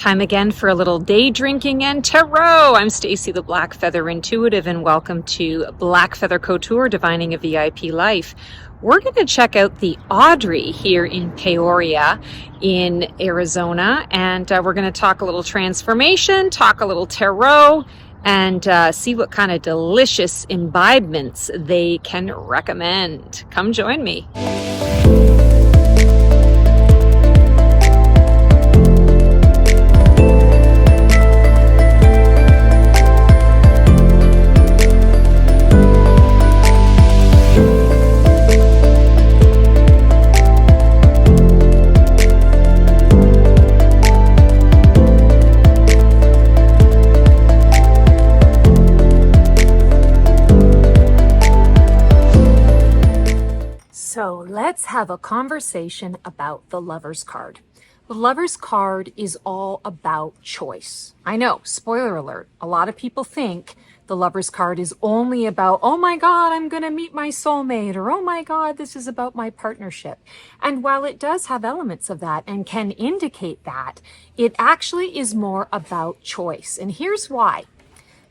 Time again for a little day drinking and tarot. I'm Stacy the Black Feather Intuitive, and welcome to Black Feather Couture, Divining a VIP Life. We're going to check out the Audrey here in Peoria in Arizona, and we're going to talk a little transformation, talk a little tarot, and see what kind of delicious imbibements they can recommend. Come join me. So let's have a conversation about the Lover's card. The Lover's card is all about choice. I know, spoiler alert, a lot of people think the Lover's card is only about, oh my God, I'm going to meet my soulmate, or oh my God, this is about my partnership. And while it does have elements of that and can indicate that, it actually is more about choice. And here's why.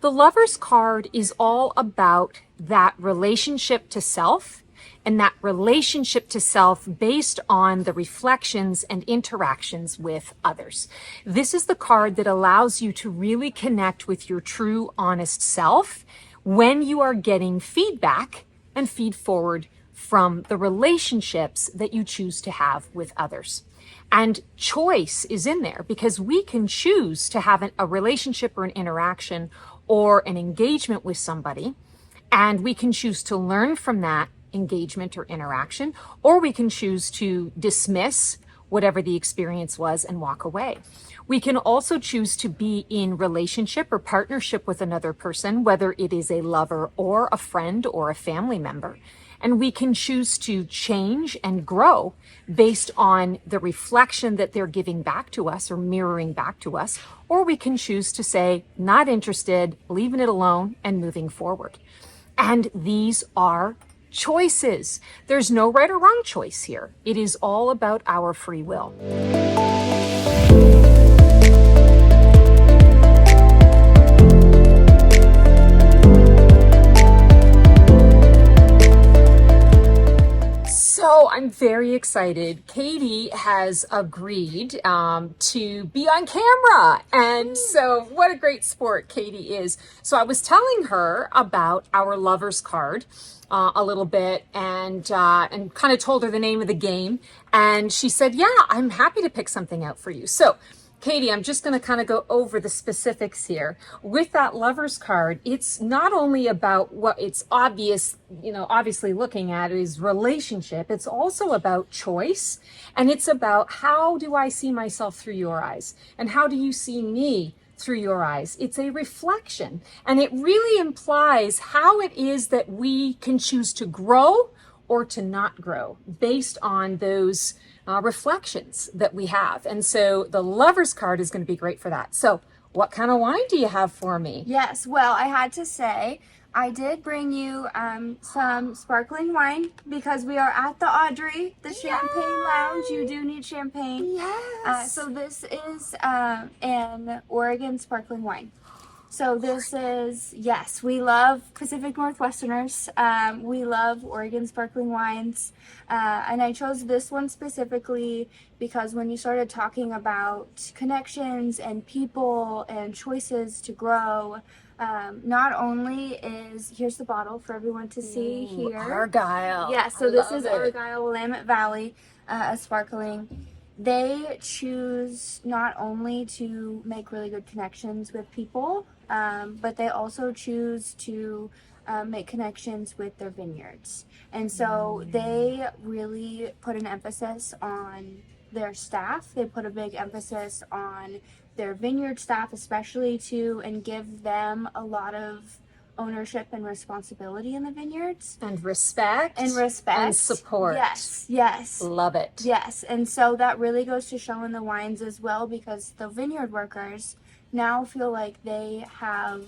The Lover's card is all about that relationship to self, and that relationship to self based on the reflections and interactions with others. This is the card that allows you to really connect with your true, honest self when you are getting feedback and feed forward from the relationships that you choose to have with others. And choice is in there because we can choose to have a relationship or an interaction or an engagement with somebody, and we can choose to learn from that engagement or interaction, or we can choose to dismiss whatever the experience was and walk away. We can also choose to be in relationship or partnership with another person, whether it is a lover or a friend or a family member. And we can choose to change and grow based on the reflection that they're giving back to us or mirroring back to us, or we can choose to say, not interested, leaving it alone and moving forward. And these are choices. There's no right or wrong choice here. It is all about our free will. So I'm very excited. Katie has agreed to be on camera. And so what a great sport Katie is. So I was telling her about our Lover's card a little bit and kind of told her the name of the game. And she said, yeah, I'm happy to pick something out for you. So Katie, I'm just going to kind of go over the specifics here. With that Lover's card, it's not only about what it's obviously looking at is relationship. It's also about choice. And it's about how do I see myself through your eyes? And how do you see me through your eyes? It's a reflection. And it really implies how it is that we can choose to grow or to not grow based on those reflections that we have. And so the Lover's card is going to be great for that. So what kind of wine do you have for me? Yes, well, I had to say, I did bring you some sparkling wine because we are at the Audrey, the Champagne Lounge. You do need champagne. Yes. So this is an Oregon sparkling wine. So this is, yes, we love Pacific Northwesterners. We love Oregon sparkling wines. And I chose this one specifically because when you started talking about connections and people and choices to grow, not only here's the bottle for everyone to see here. Argyle. Yeah, so this is Argyle Willamette Valley, a sparkling. They choose not only to make really good connections with people, but they also choose to make connections with their vineyards. And so they really put an emphasis on their staff. They put a big emphasis on their vineyard staff, especially and give them a lot of ownership and responsibility in the vineyards. And respect. And support. Yes. Love it. Yes. And so that really goes to show in the wines as well, because the vineyard workers now feel like they have,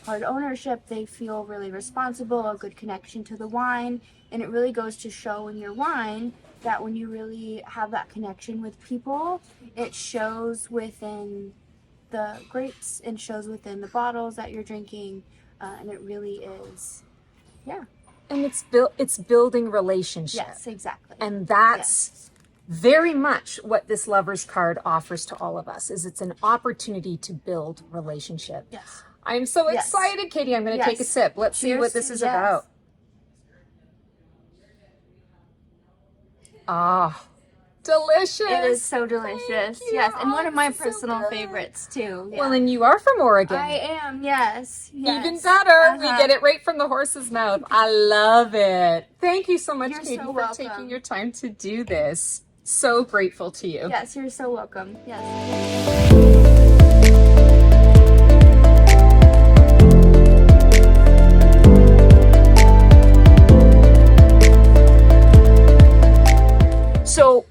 part ownership. They feel really responsible, a good connection to the wine. And it really goes to show in your wine that when you really have that connection with people, it shows within the grapes and shows within the bottles that you're drinking, and it really is, yeah. And it's building relationships. Yes, exactly. And that's very much what this Lover's card offers to all of us, is it's an opportunity to build relationship. Yes. I'm so excited, Katie. I'm going to take a sip. Let's see what this is about. Ah, delicious. It is so delicious. Yes, and one of my personal favorites too. Yeah. Well, and you are from Oregon. I am, yes. Even better. We get it right from the horse's mouth. I love it. Thank you so much, Katie, for taking your time to do this. So grateful to you. Yes, you're so welcome. Yes. So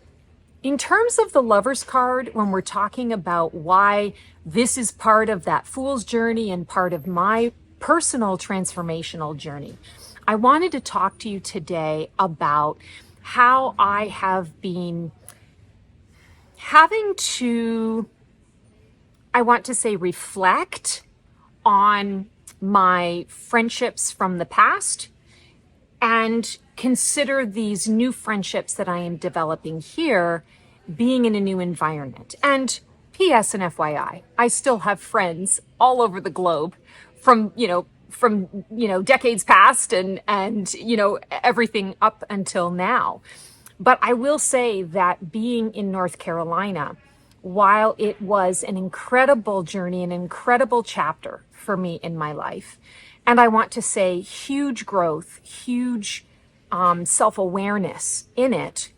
in terms of the Lover's card, when we're talking about why this is part of that Fool's journey and part of my personal transformational journey, I wanted to talk to you today about how I have been having to, I want to say, reflect on my friendships from the past and consider these new friendships that I am developing here being in a new environment. And P.S. and FYI, I still have friends all over the globe from decades past and everything up until now. But I will say that being in North Carolina, while it was an incredible journey, an incredible chapter for me in my life, and I want to say huge growth, huge self-awareness in it,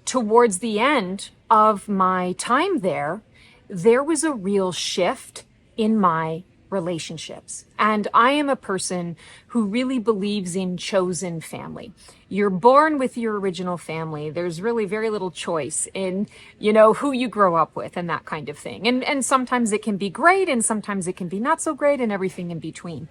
towards the end of my time there, there was a real shift in my relationships. And I am a person who really believes in chosen family. You're born with your original family. There's really very little choice in, who you grow up with and that kind of thing. And sometimes it can be great and sometimes it can be not so great and everything in between.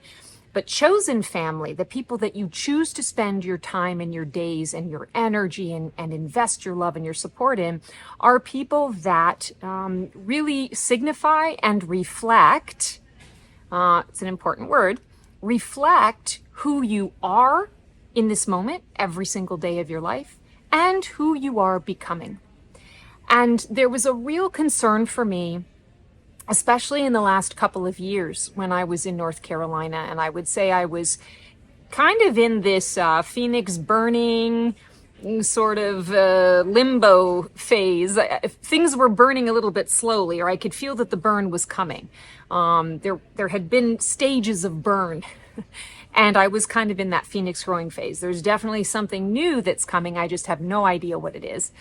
But chosen family, the people that you choose to spend your time and your days and your energy and invest your love and your support in, are people that really signify and reflect, it's an important word, reflect who you are in this moment, every single day of your life, and who you are becoming. And there was a real concern for me, especially in the last couple of years when I was in North Carolina, and I would say I was kind of in this Phoenix burning sort of limbo phase. Things were burning a little bit slowly, or I could feel that the burn was coming. There had been stages of burn, and I was kind of in that Phoenix growing phase. There's definitely something new that's coming. I just have no idea what it is.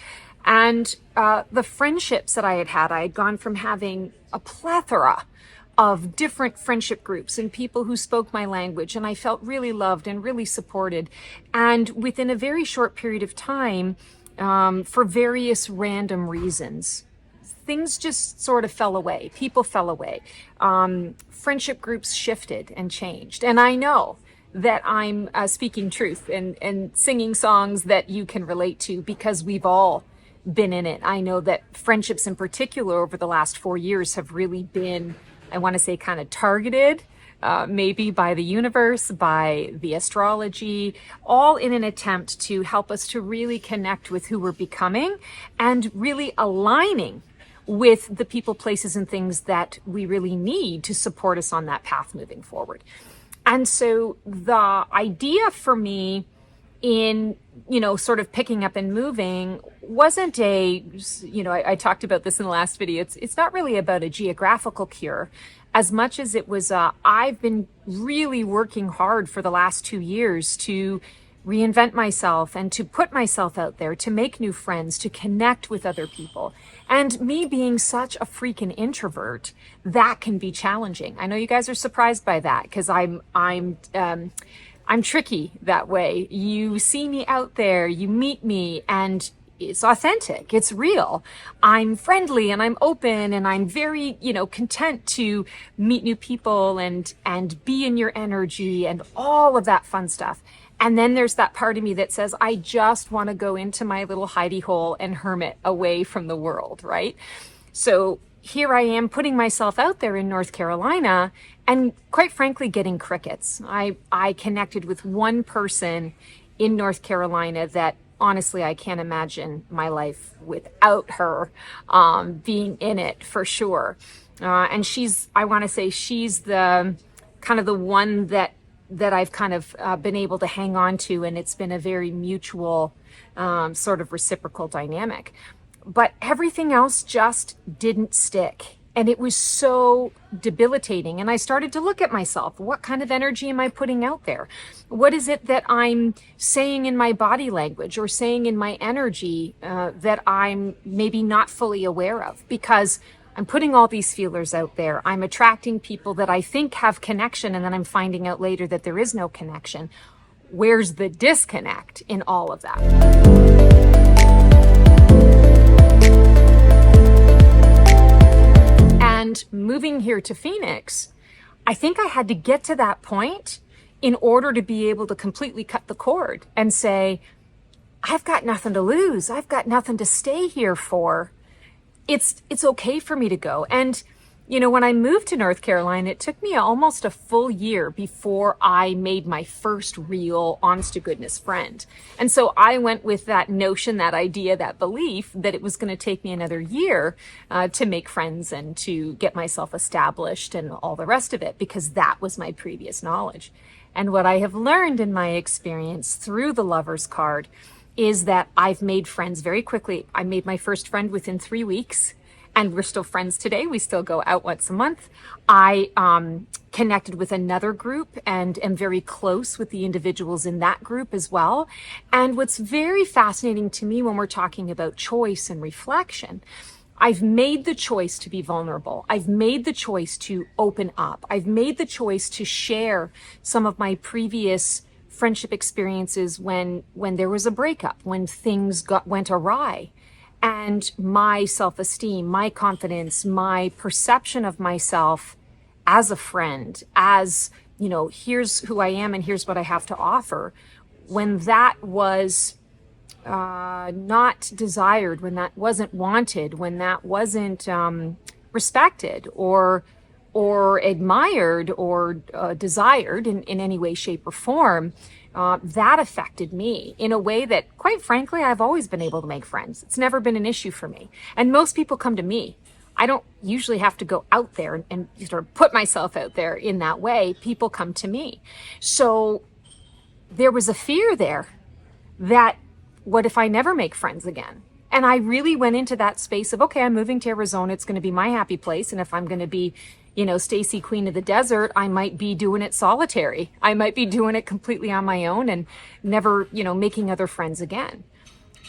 And the friendships that I had gone from having a plethora of different friendship groups and people who spoke my language, and I felt really loved and really supported. And within a very short period of time, for various random reasons, things just sort of fell away. People fell away. Friendship groups shifted and changed. And I know that I'm speaking truth and singing songs that you can relate to, because we've all been in it. I know that friendships in particular over the last 4 years have really been, I want to say, kind of targeted, maybe by the universe, by the astrology, all in an attempt to help us to really connect with who we're becoming and really aligning with the people, places, and things that we really need to support us on that path moving forward. And so the idea for me in, sort of picking up and moving wasn't I talked about this in the last video. It's not really about a geographical cure as much as it was, I've been really working hard for the last 2 years to reinvent myself and to put myself out there, to make new friends, to connect with other people. And me being such a freaking introvert, that can be challenging. I know you guys are surprised by that, because I'm tricky that way. You see me out there, you meet me, and it's authentic, it's real. I'm friendly and I'm open and I'm very, content to meet new people and be in your energy and all of that fun stuff. And then there's that part of me that says, I just want to go into my little hidey hole and hermit away from the world, right? So here I am putting myself out there in North Carolina and quite frankly, getting crickets. I connected with one person in North Carolina that honestly, I can't imagine my life without her being in it for sure. And I want to say she's the kind of the one that I've kind of been able to hang on to, and it's been a very mutual sort of reciprocal dynamic. But everything else just didn't stick. And it was so debilitating. And I started to look at myself. What kind of energy am I putting out there? What is it that I'm saying in my body language or saying in my energy that I'm maybe not fully aware of? Because I'm putting all these feelers out there. I'm attracting people that I think have connection, and then I'm finding out later that there is no connection. Where's the disconnect in all of that? And moving here to Phoenix, I think I had to get to that point in order to be able to completely cut the cord and say, I've got nothing to lose. I've got nothing to stay here for. It's okay for me to go. And you know, when I moved to North Carolina, it took me almost a full year before I made my first real, honest to goodness friend. And so I went with that notion, that idea, that belief that it was going to take me another year to make friends and to get myself established and all the rest of it, because that was my previous knowledge. And what I have learned in my experience through the Lover's card is that I've made friends very quickly. I made my first friend within 3 weeks. And we're still friends today. We still go out once a month. I connected with another group and am very close with the individuals in that group as well. And what's very fascinating to me when we're talking about choice and reflection, I've made the choice to be vulnerable. I've made the choice to open up. I've made the choice to share some of my previous friendship experiences when there was a breakup, when things went awry. And my self-esteem, my confidence, my perception of myself as a friend, as, you know, here's who I am and here's what I have to offer. When that was not desired, when that wasn't wanted, when that wasn't respected or admired or desired in any way, shape, or form, that affected me in a way that, quite frankly, I've always been able to make friends. It's never been an issue for me. And most people come to me. I don't usually have to go out there and sort of put myself out there in that way. People come to me. So there was a fear there that, what if I never make friends again? And I really went into that space of, okay, I'm moving to Arizona. It's going to be my happy place. And if I'm going to be, you know, Stacy, Queen of the Desert, I might be doing it solitary. I might be doing it completely on my own and never, you know, making other friends again.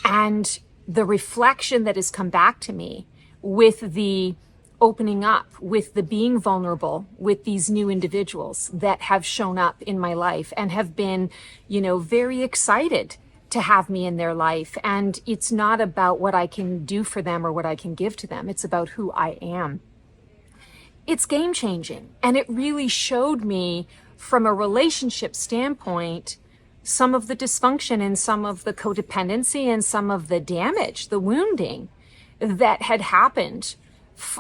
And the reflection that has come back to me with the opening up, with the being vulnerable with these new individuals that have shown up in my life and have been, you know, very excited to have me in their life. And it's not about what I can do for them or what I can give to them. It's about who I am. It's game changing. And it really showed me from a relationship standpoint, some of the dysfunction and some of the codependency and some of the damage, the wounding that had happened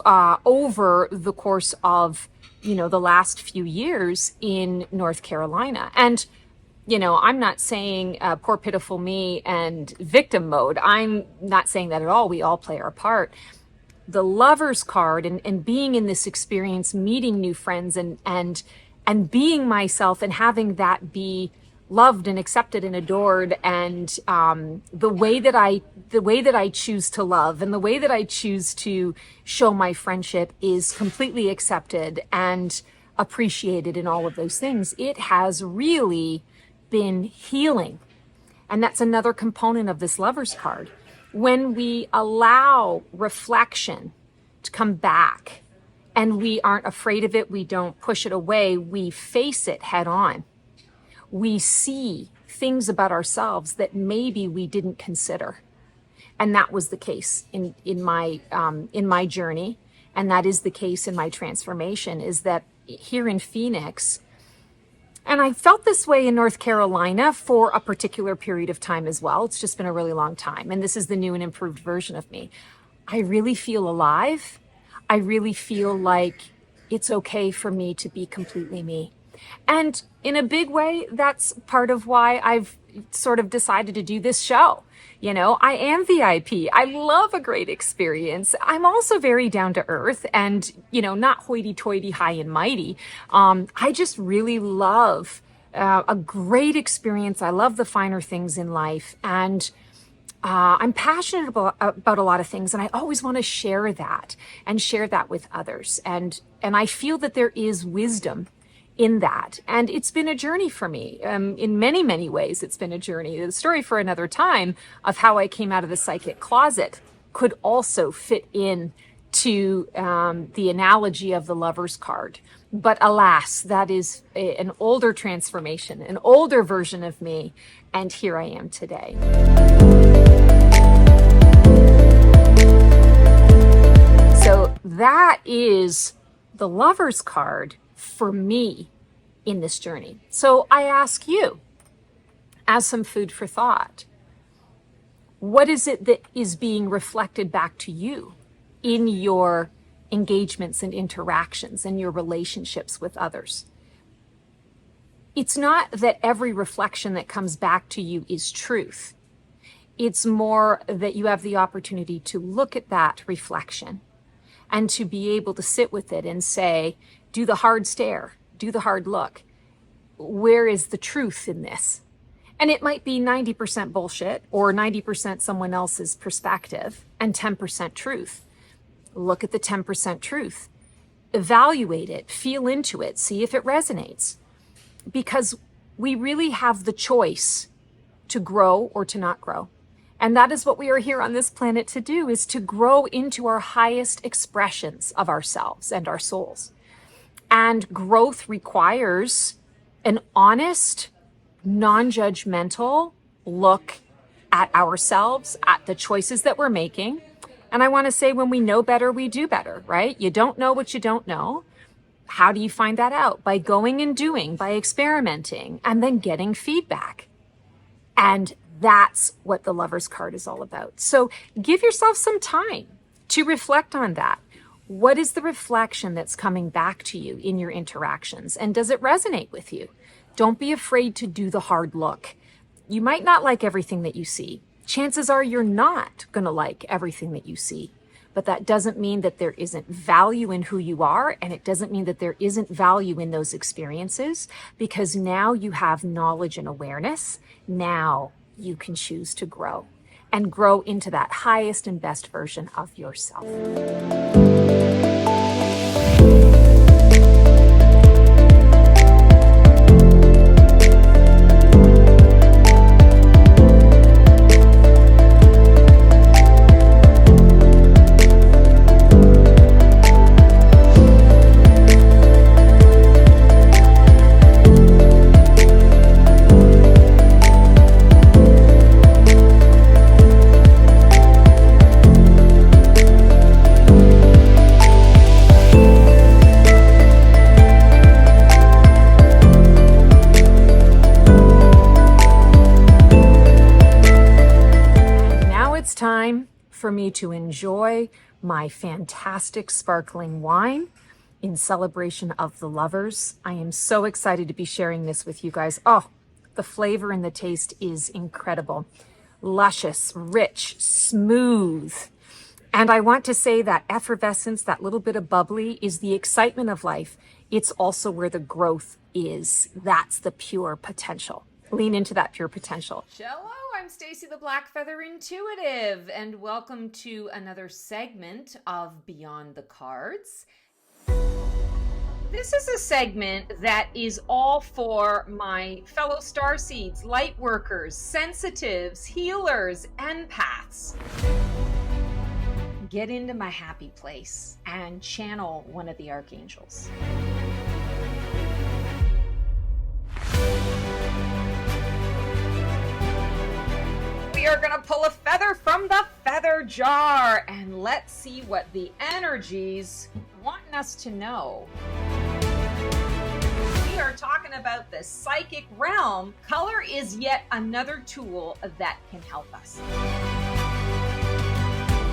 over the course of, you know, the last few years in North Carolina. And you know, I'm not saying poor pitiful me and victim mode. I'm not saying that at all. We all play our part. The Lover's card and being in this experience, meeting new friends and being myself and having that be loved and accepted and adored, and the way that I choose to love and the way that I choose to show my friendship is completely accepted and appreciated in all of those things. It has really been healing. And that's another component of this Lover's card. When we allow reflection to come back and we aren't afraid of it, we don't push it away, we face it head on. We see things about ourselves that maybe we didn't consider. And that was the case in my journey. And that is the case in my transformation, is that here in Phoenix, And I felt this way in North Carolina for a particular period of time as well. It's just been a really long time. And this is the new and improved version of me. I really feel alive. I really feel like it's okay for me to be completely me. And in a big way, that's part of why I've sort of decided to do this show. You know, I am VIP. I love a great experience. I'm also very down to earth and, you know, not hoity-toity, high and mighty. I just really love a great experience. I love the finer things in life. And I'm passionate about a lot of things, and I always want to share that and share that with others. And I feel that there is wisdom in that. And it's been a journey for me. In many, many ways, it's been a journey. The story for another time of how I came out of the psychic closet could also fit in to the analogy of the Lover's card. But alas, that is an older transformation, an older version of me. And here I am today. So that is the Lover's card for me in this journey. So I ask you, as some food for thought, what is it that is being reflected back to you in your engagements and interactions and your relationships with others? It's not that every reflection that comes back to you is truth. It's more that you have the opportunity to look at that reflection and to be able to sit with it and say, do the hard stare, do the hard look. Where is the truth in this? And it might be 90% bullshit or 90% someone else's perspective and 10% truth. Look at the 10% truth. Evaluate it, feel into it, see if it resonates. Because we really have the choice to grow or to not grow. And that is what we are here on this planet to do, is to grow into our highest expressions of ourselves and our souls. And growth requires an honest, non-judgmental look at ourselves, at the choices that we're making. And I want to say, when we know better, we do better, right? You don't know what you don't know. How do you find that out? By going and doing, by experimenting, and then getting feedback. And that's what the Lover's card is all about. So give yourself some time to reflect on that. What is the reflection that's coming back to you in your interactions? And does it resonate with you? Don't be afraid to do the hard look. You might not like everything that you see. Chances are you're not going to like everything that you see. But that doesn't mean that there isn't value in who you are, and it doesn't mean that there isn't value in those experiences, because now you have knowledge and awareness. Now you can choose to grow and grow into that highest and best version of yourself. Time for me to enjoy my fantastic sparkling wine in celebration of the lovers. I am so excited to be sharing this with you guys. Oh, the flavor and the taste is incredible. Luscious, rich, smooth. And I want to say that effervescence, that little bit of bubbly, is the excitement of life. It's also where the growth is. That's the pure potential. Lean into that pure potential. Hello, I'm Stacy the Black Feather Intuitive, and welcome to another segment of Beyond the Cards. This is a segment that is all for my fellow starseeds, light workers, sensitives, healers, empaths. Get into my happy place and channel one of the archangels. We are going to pull a feather from the feather jar, and let's see what the energies want us to know. We we are talking about the psychic realm, color is yet another tool that can help us.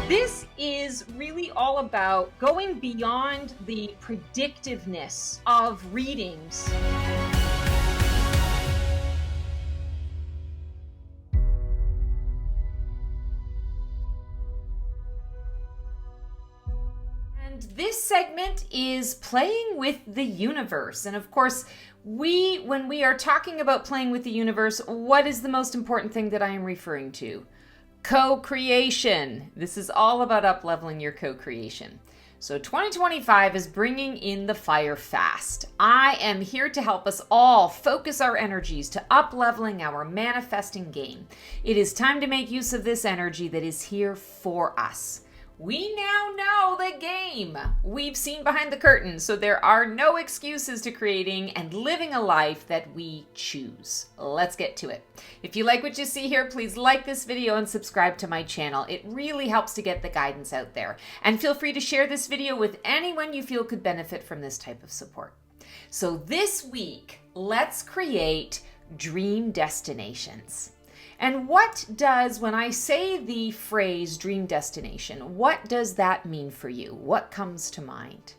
This is really all about going beyond the predictiveness of readings. And this segment is playing with the universe. And of course, when we are talking about playing with the universe, what is the most important thing that I am referring to? Co-creation. This is all about up-leveling your co-creation. So 2025 is bringing in the fire fast. I am here to help us all focus our energies to up-leveling our manifesting game. It is time to make use of this energy that is here for us. We now know the game. We've seen behind the curtain, so there are no excuses to creating and living a life that we choose. Let's get to it. If you like what you see here, please like this video and subscribe to my channel. It really helps to get the guidance out there. And feel free to share this video with anyone you feel could benefit from this type of support. So this week, let's create dream destinations. And what does, when I say the phrase dream destination, what does that mean for you? What comes to mind?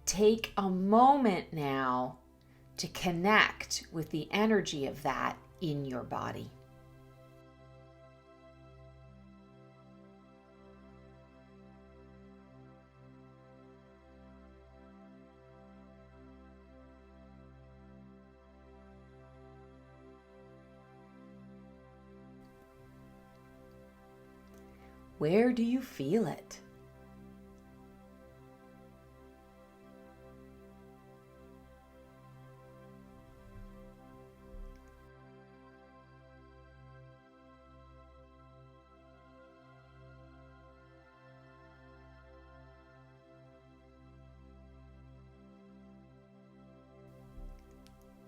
Take a moment now to connect with the energy of that in your body. Where do you feel it?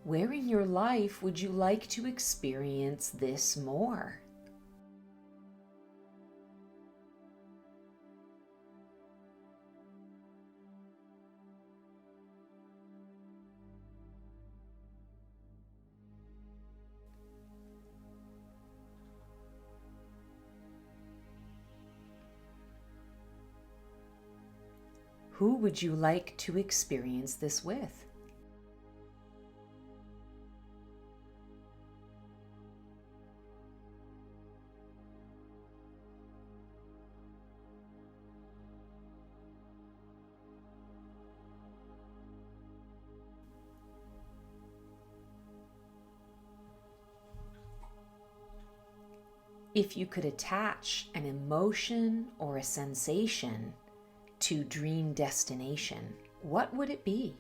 Where in your life would you like to experience this more? Who would you like to experience this with? If you could attach an emotion or a sensation to dream destination, what would it be?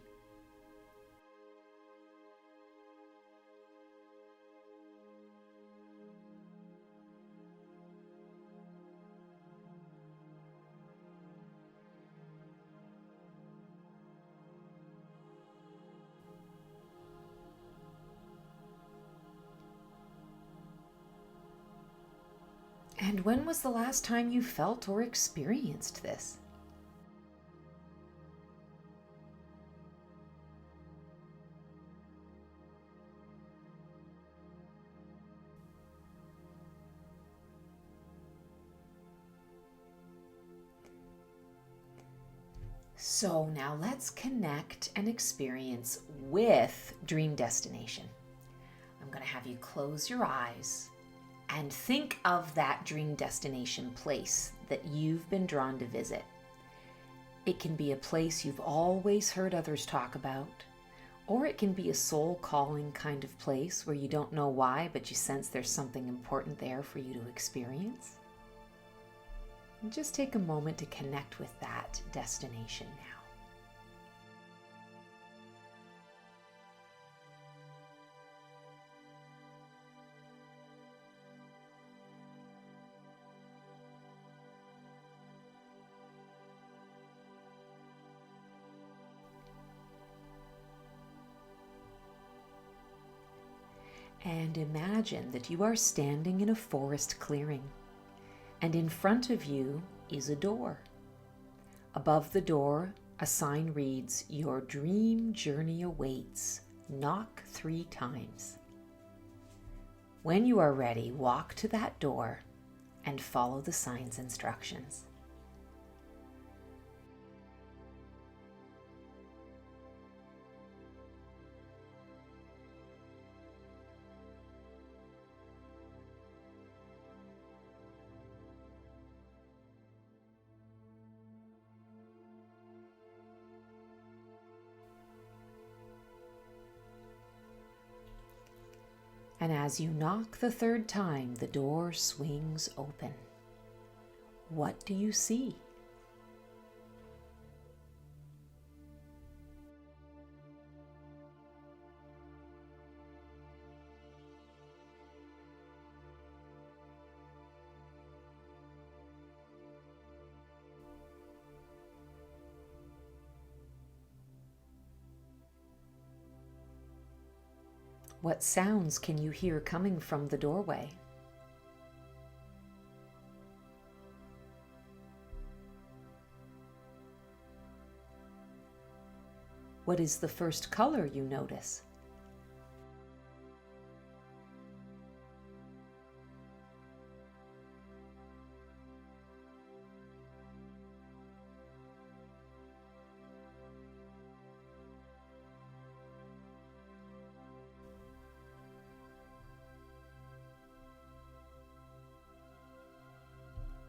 And when was the last time you felt or experienced this? So now let's connect and experience with dream destination. I'm going to have you close your eyes and think of that dream destination place that you've been drawn to visit. It can be a place you've always heard others talk about, or it can be a soul calling kind of place where you don't know why, but you sense there's something important there for you to experience. And just take a moment to connect with that destination now. And imagine that you are standing in a forest clearing, and in front of you is a door. Above the door, A sign reads, "Your dream journey awaits. Knock 3 times." When you are ready, walk to that door and follow the sign's instructions. And as you knock the 3rd time, the door swings open. What do you see? What sounds can you hear coming from the doorway? What is the first color you notice?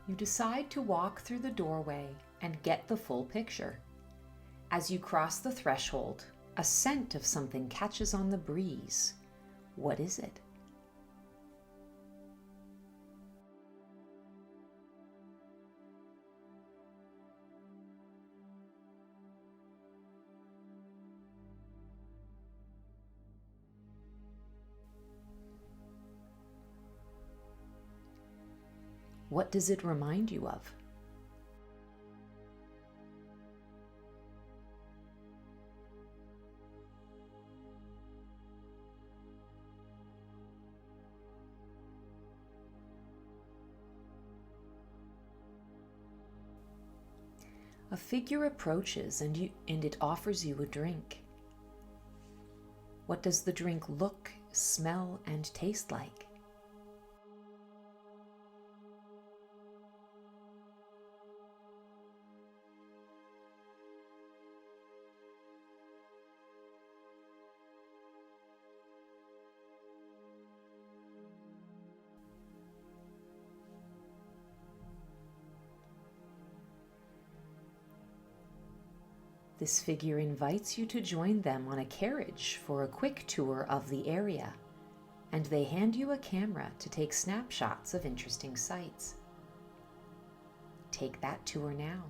You decide to walk through the doorway and get the full picture. As you cross the threshold, a scent of something catches on the breeze. What is it? What does it remind you of? A figure approaches and it offers you a drink. What does the drink look, smell, and taste like? This figure invites you to join them on a carriage for a quick tour of the area, and they hand you a camera to take snapshots of interesting sights. Take that tour now.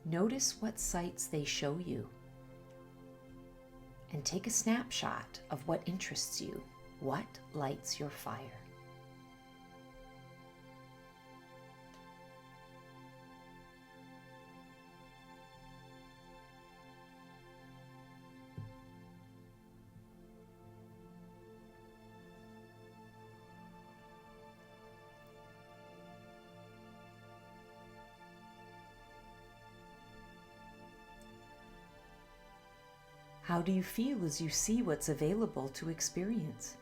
Notice what sights they show you, and take a snapshot of what interests you. What lights your fire? How do you feel as you see what's available to experience?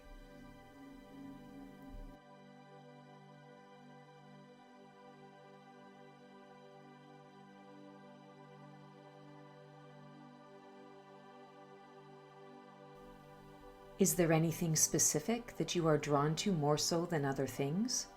Is there anything specific that you are drawn to more so than other things?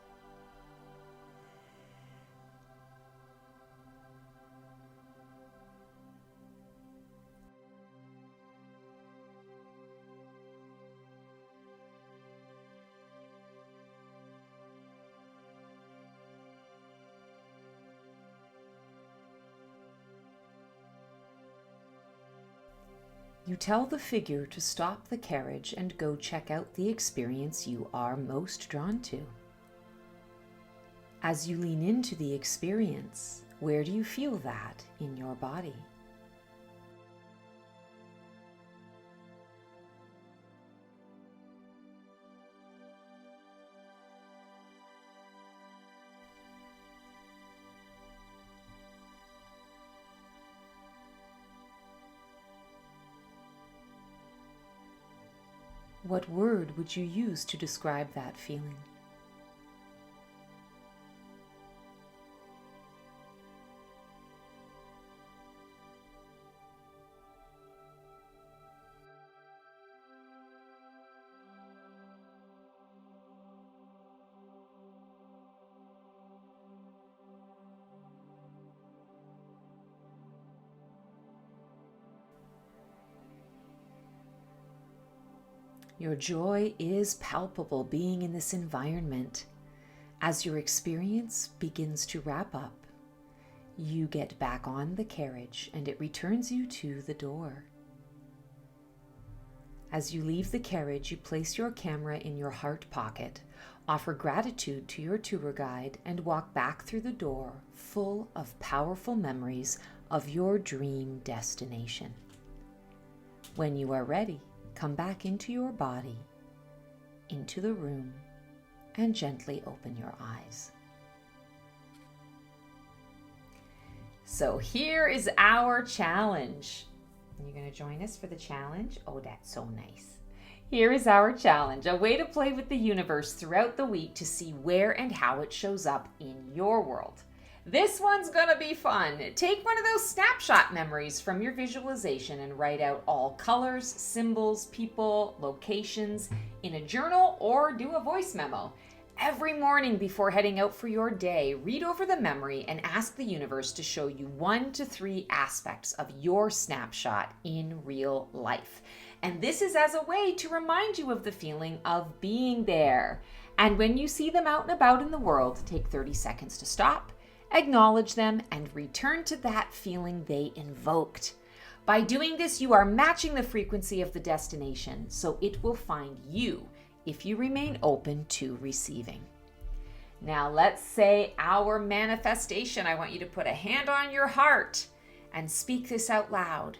You tell the figure to stop the carriage and go check out the experience you are most drawn to. As you lean into the experience, Where do you feel that in your body? What word would you use to describe that feeling? Your joy is palpable being in this environment. As your experience begins to wrap up, you get back on the carriage and it returns you to the door. As you leave the carriage, you place your camera in your heart pocket, offer gratitude to your tour guide, and walk back through the door full of powerful memories of your dream destination. When you are ready, come back into your body, into the room, and gently open your eyes. So here is our challenge. You're going to join us for the challenge? Oh, that's so nice. Here is our challenge, a way to play with the universe throughout the week to see where and how it shows up in your world. This one's gonna be fun. Take one of those snapshot memories from your visualization and write out all colors, symbols, people, locations in a journal or do a voice memo. Every morning before heading out for your day, read over the memory and ask the universe to show you 1 to 3 aspects of your snapshot in real life. And this is as a way to remind you of the feeling of being there. And when you see them out and about in the world, take 30 seconds to stop, acknowledge them, and return to that feeling they invoked. By doing this, you are matching the frequency of the destination, so it will find you if you remain open to receiving. Now let's say our manifestation. I want you to put a hand on your heart and speak this out loud.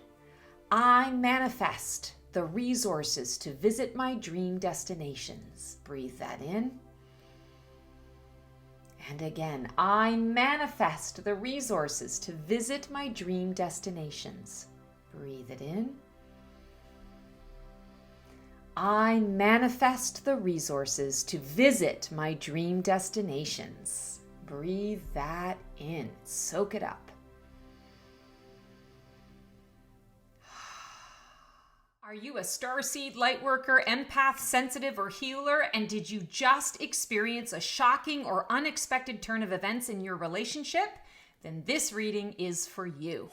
I manifest the resources to visit my dream destinations. Breathe that in. And again, I manifest the resources to visit my dream destinations. Breathe it in. I manifest the resources to visit my dream destinations. Breathe that in. Soak it up. Are you a starseed, lightworker, empath, sensitive, or healer? And did you just experience a shocking or unexpected turn of events in your relationship? Then this reading is for you.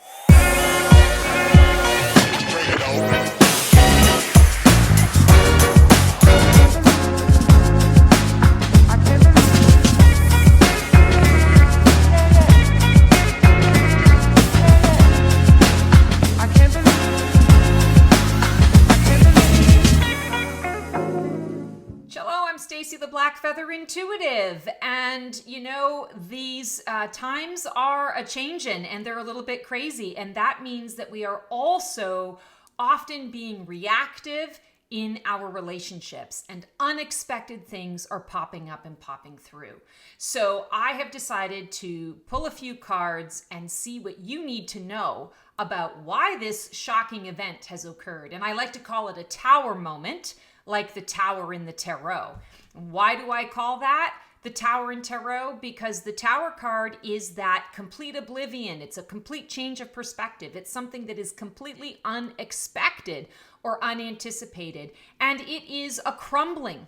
The Black Feather Intuitive, and you know, these times are a changin' and they're a little bit crazy, and that means that we are also often being reactive in our relationships, and unexpected things are popping up and popping through. So I have decided to pull a few cards and see what you need to know about why this shocking event has occurred. And I like to call it a tower moment, like the tower in the tarot. Why do I call that the tower in tarot? Because the tower card is that complete oblivion. It's a complete change of perspective. It's something that is completely unexpected or unanticipated. And it is a crumbling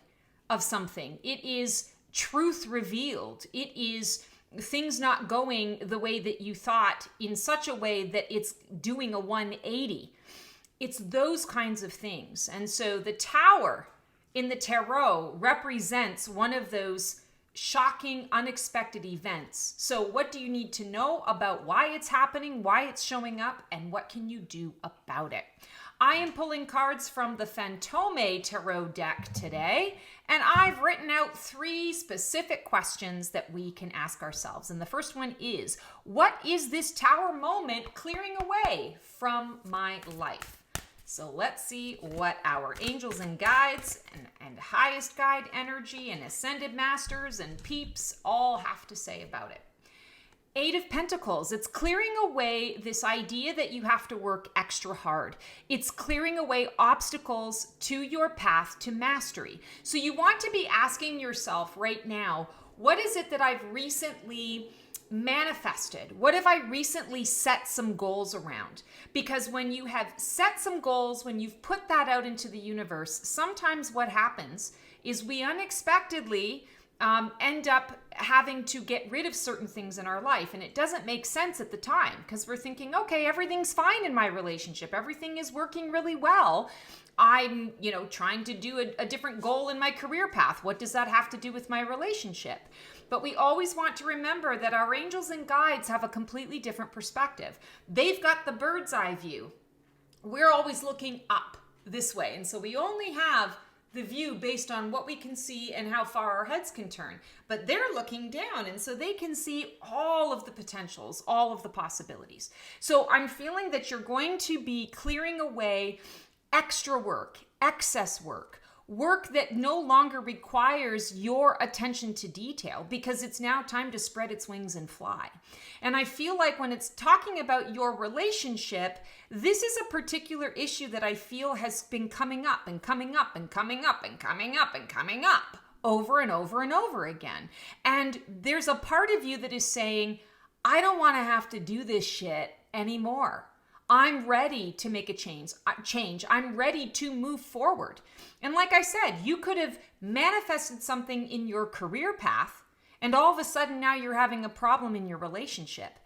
of something. It is truth revealed. It is things not going the way that you thought in such a way that it's doing a 180. It's those kinds of things. And so the tower in the tarot represents one of those shocking, unexpected events. So what do you need to know about why it's happening, why it's showing up, and what can you do about it? I am pulling cards from the Fantôme Tarot deck today, and I've written out 3 specific questions that we can ask ourselves. And the first one is, what is this Tower moment clearing away from my life? So let's see what our angels and guides and highest guide energy and ascended masters and peeps all have to say about it. 8 of Pentacles, it's clearing away this idea that you have to work extra hard. It's clearing away obstacles to your path to mastery. So you want to be asking yourself right now, what is it that I've recently manifested? What have I recently set some goals around? Because when you have set some goals, when you've put that out into the universe, sometimes what happens is we unexpectedly end up having to get rid of certain things in our life. And it doesn't make sense at the time because we're thinking, okay, everything's fine in my relationship. Everything is working really well. I'm, trying to do a different goal in my career path. What does that have to do with my relationship? But we always want to remember that our angels and guides have a completely different perspective. They've got the bird's eye view. We're always looking up this way. And so we only have the view based on what we can see and how far our heads can turn. But they're looking down, and so they can see all of the potentials, all of the possibilities. So I'm feeling that you're going to be clearing away extra work, excess work, work that no longer requires your attention to detail because it's now time to spread its wings and fly. And I feel like when it's talking about your relationship, this is a particular issue that I feel has been coming up and coming up and coming up and coming up and coming up over and over and over again. And there's a part of you that is saying, I don't want to have to do this shit anymore. I'm ready to make a change. I'm ready to move forward. And like I said, you could have manifested something in your career path, and all of a sudden now you're having a problem in your relationship.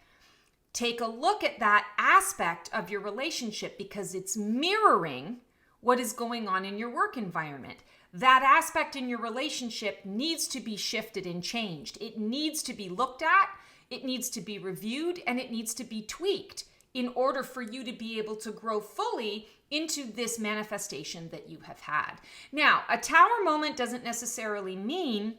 Take a look at that aspect of your relationship because it's mirroring what is going on in your work environment. That aspect in your relationship needs to be shifted and changed. It needs to be looked at, it needs to be reviewed, and it needs to be tweaked in order for you to be able to grow fully into this manifestation that you have had. Now, a tower moment doesn't necessarily mean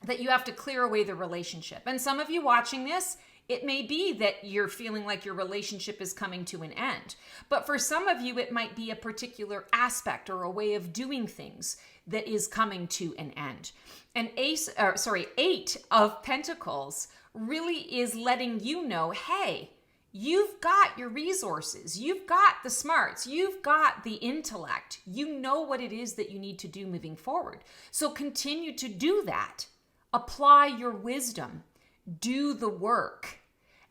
that you have to clear away the relationship. And some of you watching this, it may be that you're feeling like your relationship is coming to an end. But for some of you, it might be a particular aspect or a way of doing things that is coming to an end. And 8 of Pentacles really is letting you know, hey, you've got your resources, you've got the smarts, you've got the intellect, you know what it is that you need to do moving forward. So continue to do that. Apply your wisdom, do the work.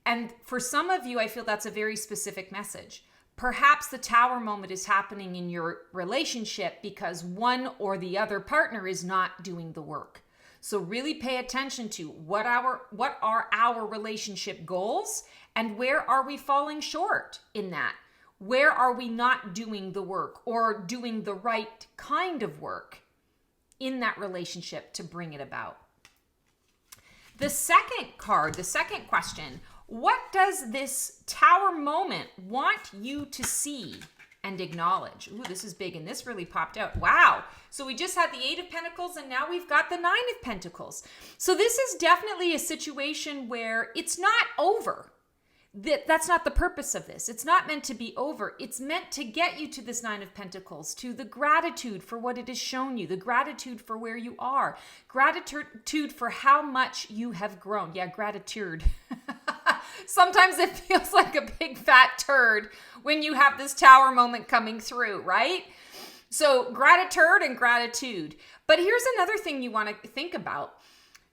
And for some of you, I feel that's a very specific message. Perhaps the tower moment is happening in your relationship because one or the other partner is not doing the work. So really pay attention to what are our relationship goals and where are we falling short in that? Where are we not doing the work or doing the right kind of work in that relationship to bring it about? The second card, the second question, what does this tower moment want you to see and acknowledge? Ooh, this is big, and this really popped out. Wow. So we just had the 8 of Pentacles, and now we've got the 9 of Pentacles. So this is definitely a situation where it's not over. That's not the purpose of this. It's not meant to be over. It's meant to get you to this 9 of Pentacles, to the gratitude for what it has shown you, the gratitude for where you are, gratitude for how much you have grown. Yeah, gratitude. Sometimes it feels like a big fat turd when you have this tower moment coming through, right? So gratitude and gratitude. But here's another thing you want to think about.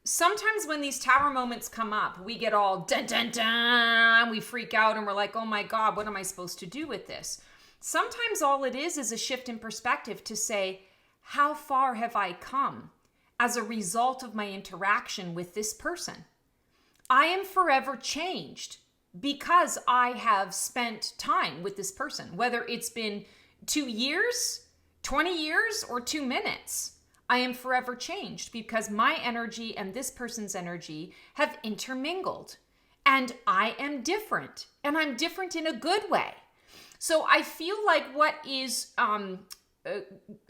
Sometimes when these tower moments come up, we get all dun dun dun, we freak out and we're like, oh my God, what am I supposed to do with this? Sometimes all it is a shift in perspective to say, how far have I come as a result of my interaction with this person? I am forever changed because I have spent time with this person, whether it's been 2 years, 20 years, or 2 minutes. I am forever changed because my energy and this person's energy have intermingled. And I am different. And I'm different in a good way. So I feel like what is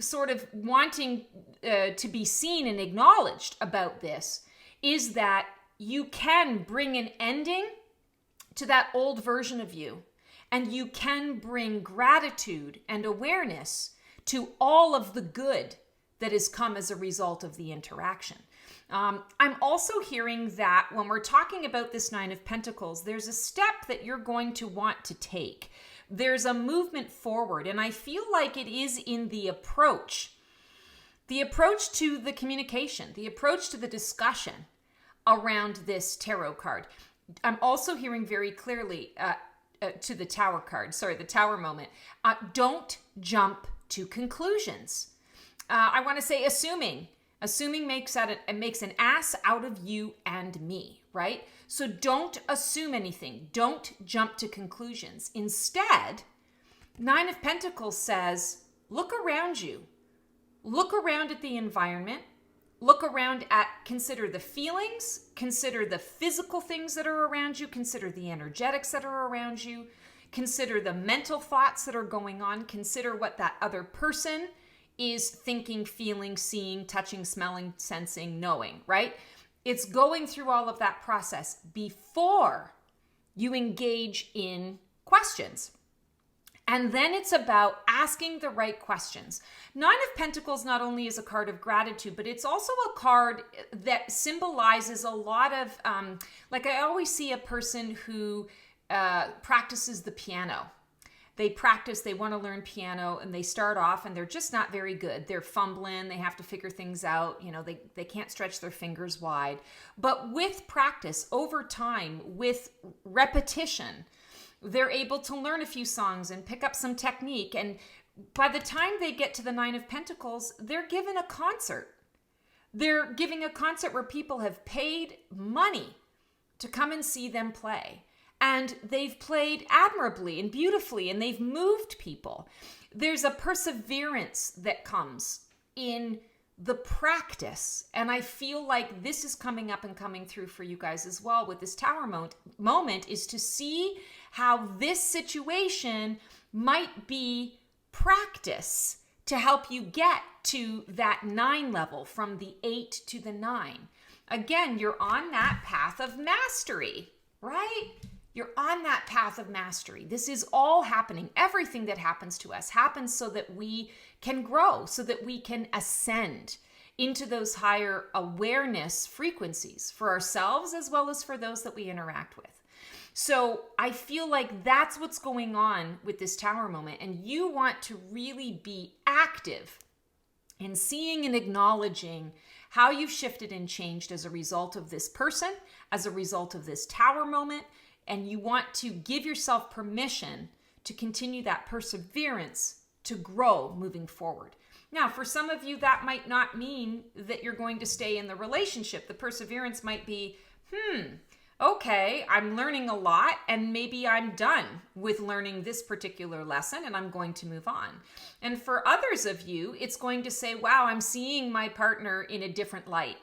sort of wanting to be seen and acknowledged about this is that you can bring an ending to that old version of you, and you can bring gratitude and awareness to all of the good that has come as a result of the interaction. I'm also hearing that when we're talking about this Nine of Pentacles, there's a step that you're going to want to take. There's a movement forward, and I feel like it is in the approach to the communication, the approach to the discussion around this tarot card. I'm also hearing very clearly to the Tower card, the Tower moment. Don't jump to conclusions. I want to say assuming makes an ass out of you and me, right? So don't assume anything. Don't jump to conclusions. Instead, Nine of Pentacles says, look around you. Look around at the environment. Look around consider the feelings, consider the physical things that are around you, consider the energetics that are around you, consider the mental thoughts that are going on, consider what that other person is thinking, feeling, seeing, touching, smelling, sensing, knowing, right? It's going through all of that process before you engage in questions. And then it's about asking the right questions. Nine of Pentacles not only is a card of gratitude, but it's also a card that symbolizes a lot of, like I always see a person who practices the piano. They want to learn piano, and they start off and they're just not very good. They're fumbling, they have to figure things out, they can't stretch their fingers wide. But with practice, over time, with repetition, they're able to learn a few songs and pick up some technique. And by the time they get to the Nine of Pentacles, they're given a concert. They're giving a concert where people have paid money to come and see them play. And they've played admirably and beautifully, and they've moved people. There's a perseverance that comes in the practice. And I feel like this is coming up and coming through for you guys as well with this Tower moment, is to see how this situation might be practice to help you get to that 9 level, from the 8 to the 9. Again, you're on that path of mastery, right? You're on that path of mastery. This is all happening. Everything that happens to us happens so that we can grow, so that we can ascend into those higher awareness frequencies for ourselves as well as for those that we interact with. So I feel like that's what's going on with this Tower moment. And you want to really be active in seeing and acknowledging how you've shifted and changed as a result of this person, as a result of this Tower moment. And you want to give yourself permission to continue that perseverance to grow moving forward. Now, for some of you, that might not mean that you're going to stay in the relationship. The perseverance might be, okay, I'm learning a lot, and maybe I'm done with learning this particular lesson and I'm going to move on. And for others of you, it's going to say, wow, I'm seeing my partner in a different light.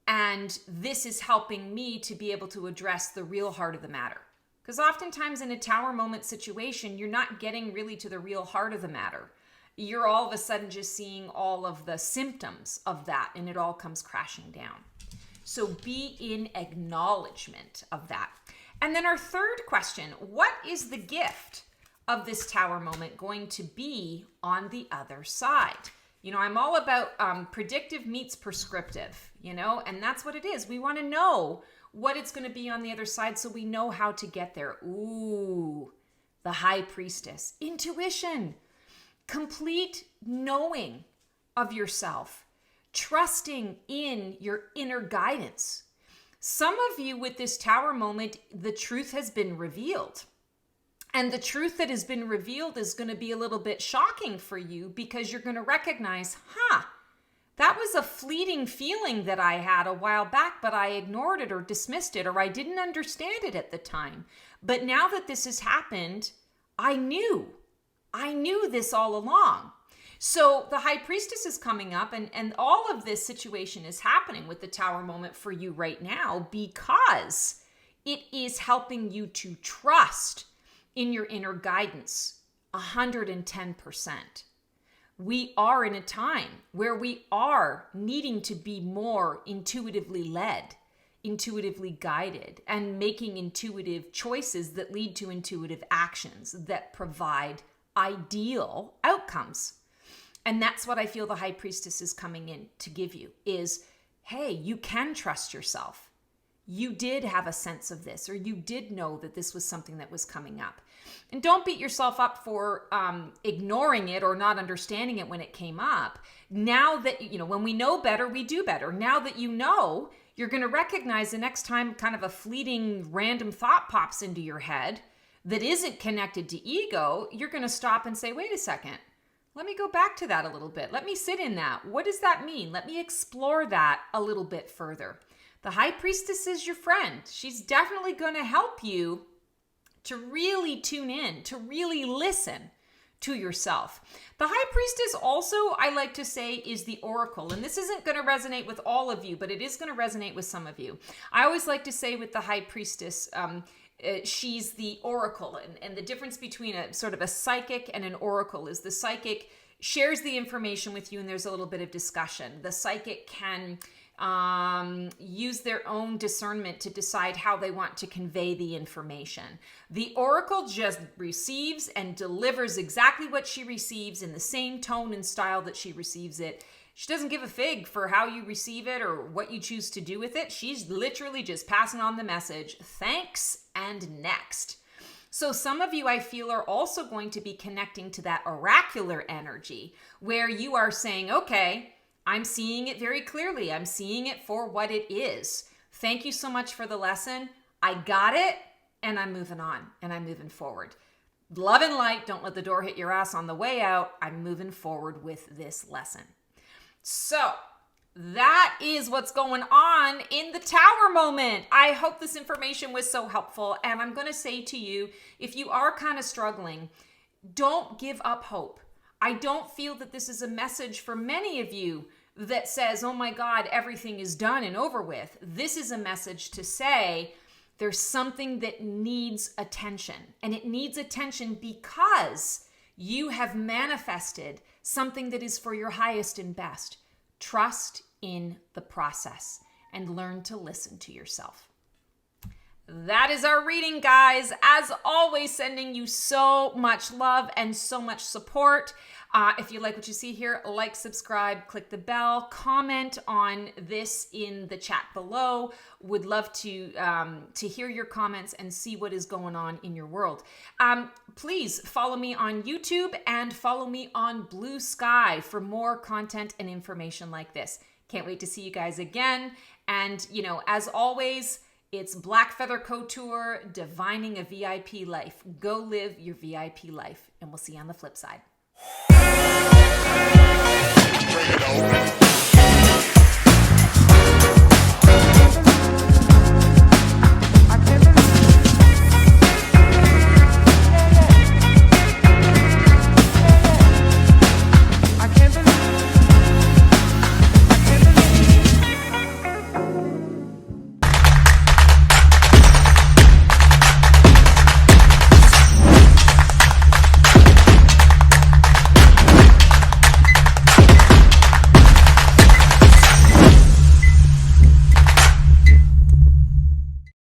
And this is helping me to be able to address the real heart of the matter. Because oftentimes in a Tower moment situation, you're not getting really to the real heart of the matter. You're all of a sudden just seeing all of the symptoms of that, and it all comes crashing down. So be in acknowledgement of that. And then our third question, what is the gift of this Tower moment going to be on the other side? I'm all about predictive meets prescriptive, and that's what it is. We want to know what it's going to be on the other side so we know how to get there. Ooh, the High Priestess. Intuition, complete knowing of yourself, trusting in your inner guidance. Some of you with this Tower moment, the truth has been revealed. And the truth that has been revealed is going to be a little bit shocking for you, because you're going to recognize, that was a fleeting feeling that I had a while back, but I ignored it or dismissed it, or I didn't understand it at the time. But now that this has happened, I knew this all along. So the High Priestess is coming up, and all of this situation is happening with the Tower moment for you right now, because it is helping you to trust in your inner guidance 110%. We are in a time where we are needing to be more intuitively led, intuitively guided, and making intuitive choices that lead to intuitive actions that provide ideal outcomes. And that's what I feel the High Priestess is coming in to give you is, hey, you can trust yourself. You did have a sense of this, or you did know that this was something that was coming up. And don't beat yourself up for ignoring it or not understanding it when it came up. Now that, when we know better, we do better. Now that you know, you're going to recognize the next time kind of a fleeting random thought pops into your head that isn't connected to ego, you're going to stop and say, wait a second, let me go back to that a little bit. Let me sit in that. What does that mean? Let me explore that a little bit further. The High Priestess is your friend. She's definitely going to help you to really tune in, to really listen to yourself. The High Priestess also, I like to say, is the oracle. And this isn't going to resonate with all of you, but it is going to resonate with some of you. I always like to say with the High Priestess, she's the oracle. And the difference between a sort of a psychic and an oracle is the psychic shares the information with you and there's a little bit of discussion. The psychic can use their own discernment to decide how they want to convey the information. The oracle just receives and delivers exactly what she receives in the same tone and style that she receives it. She doesn't give a fig for how you receive it or what you choose to do with it. She's literally just passing on the message. Thanks and next. So some of you, I feel, are also going to be connecting to that oracular energy where you are saying, okay, I'm seeing it very clearly. I'm seeing it for what it is. Thank you so much for the lesson. I got it, and I'm moving on, and I'm moving forward. Love and light, don't let the door hit your ass on the way out. I'm moving forward with this lesson. So that is what's going on in the Tower moment. I hope this information was so helpful, and I'm going to say to you, if you are kind of struggling, don't give up hope. I don't feel that this is a message for many of you that says, oh my God, everything is done and over with. This is a message to say there's something that needs attention. And it needs attention because you have manifested something that is for your highest and best. Trust in the process and learn to listen to yourself. That is our reading, guys. As always, sending you so much love and so much support. If you like what you see here, like, subscribe, click the bell, comment on this in the chat below. Would love to hear your comments and see what is going on in your world. Please follow me on YouTube and follow me on Blue Sky for more content and information like this. Can't wait to see you guys again. And, as always, it's Black Feather Couture, divining a VIP life. Go live your VIP life, and we'll see you on the flip side. Bring it on.